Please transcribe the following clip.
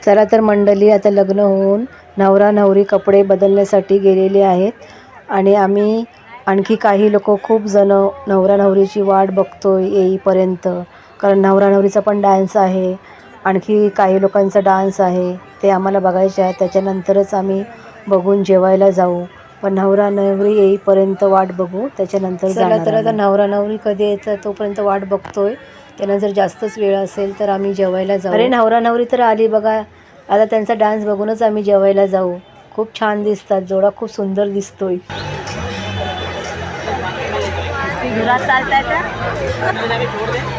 चला तर मंडळी, आता लग्न होऊन नवरा नवरी कपडे बदलण्यासाठी गेलेले आहेत आणि आम्ही आणखी काही लोक खूप जण नवरा नवरीची वाट बघतोय येईपर्यंत, कारण नवरा नवरीचा पण डान्स आहे, आणखी काही लोकांचा डान्स आहे, ते आम्हाला बघायचे आहे. त्याच्यानंतरच आम्ही बघून जेवायला जाऊ, पण नवरा नवरी येईपर्यंत वाट बघू, त्याच्यानंतर जाणार. तर आता नवरा नवरी कधी येतं तोपर्यंत वाट बघतोय. त्यांना जर जास्तच वेळ असेल तर आम्ही जेवायला जाऊ. अरे नवरा नवरी तर आली बघा, आता त्यांचा डान्स बघूनच आम्ही जेवायला जाऊ. खूप छान दिसतात, जोडा खूप सुंदर दिसतोय. घरात चालताय का?